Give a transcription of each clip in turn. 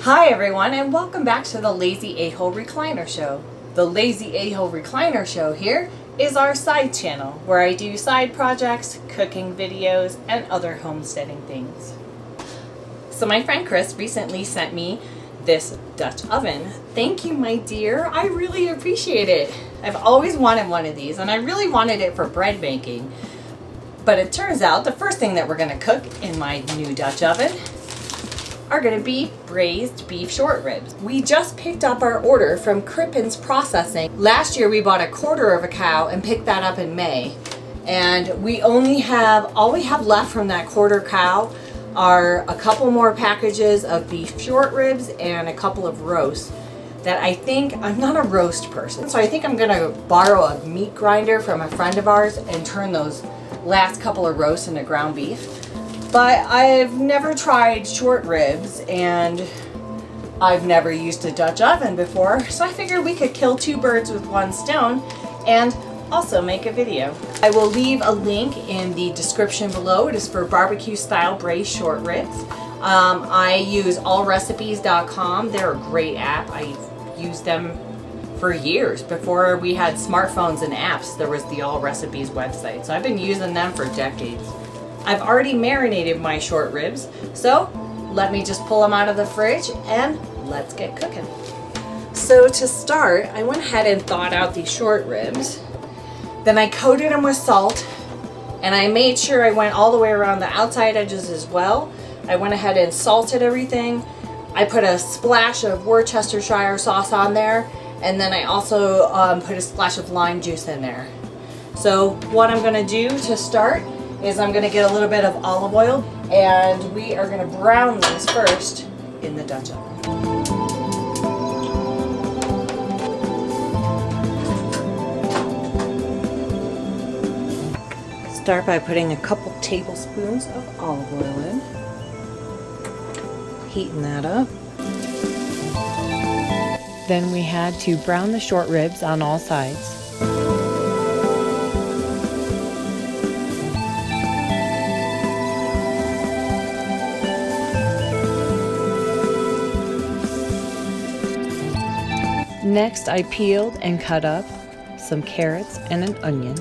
Hi everyone, and welcome back to the Lazy A-Hole Recliner Show. The Lazy A-Hole Recliner Show here is our side channel where I do side projects, cooking videos, and other homesteading things. So my friend Chris recently sent me this Dutch oven. Thank you, my dear. I really appreciate it. I've always wanted one of these, and I really wanted it for bread making. But it turns out the first thing that we're going to cook in my new Dutch oven are going to be braised beef short ribs. We just picked up our order from Crippen's Processing. Last year we bought a quarter of a cow and picked that up in May. And all we have left from that quarter cow are a couple more packages of beef short ribs and a couple of roasts that I'm not a roast person. So I think I'm gonna borrow a meat grinder from a friend of ours and turn those last couple of roasts into ground beef. But I've never tried short ribs and I've never used a Dutch oven before, so I figured we could kill two birds with one stone and also make a video. I will leave a link in the description below. It is for barbecue style braised short ribs. I use allrecipes.com. They're a great app. I've used them for years. Before we had smartphones and apps, there was the All Recipes website. So I've been using them for decades. I've already marinated my short ribs, so let me just pull them out of the fridge and let's get cooking. So to start, I went ahead and thawed out these short ribs. Then I coated them with salt, and I made sure I went all the way around the outside edges as well. I went ahead and salted everything. I put a splash of Worcestershire sauce on there, and then I also put a splash of lime juice in there. So what I'm gonna do to start is I'm gonna get a little bit of olive oil, and we are gonna brown these first in the Dutch oven. Start by putting a couple tablespoons of olive oil in, heating that up. Then we had to brown the short ribs on all sides. Next, I peeled and cut up some carrots and an onion.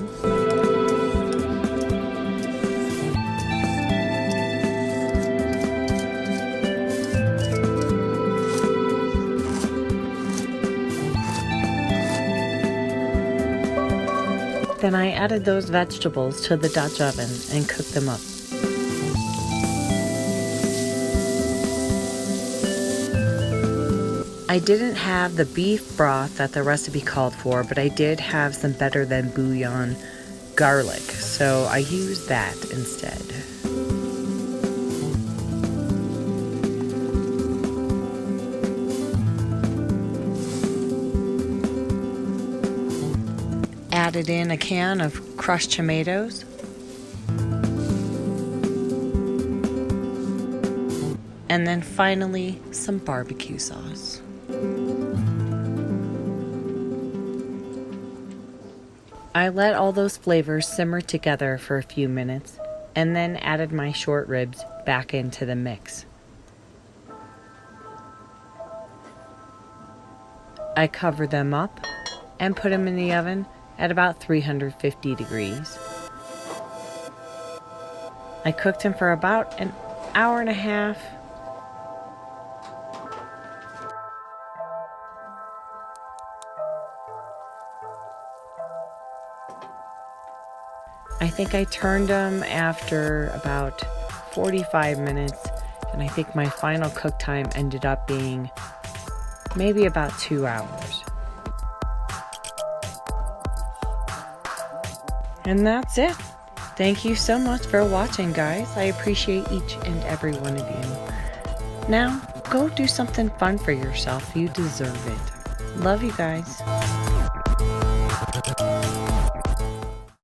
Then I added those vegetables to the Dutch oven and cooked them up. I didn't have the beef broth that the recipe called for, but I did have some Better Than Bouillon garlic, so I used that instead. Added in a can of crushed tomatoes. And then finally, some barbecue sauce. I let all those flavors simmer together for a few minutes and then added my short ribs back into the mix. I covered them up and put them in the oven at about 350 degrees. I cooked them for about an hour and a half. I think I turned them after about 45 minutes, and I think my final cook time ended up being maybe about 2 hours. And that's it. Thank you so much for watching, guys. I appreciate each and every one of you. Now, go do something fun for yourself. You deserve it. Love you guys.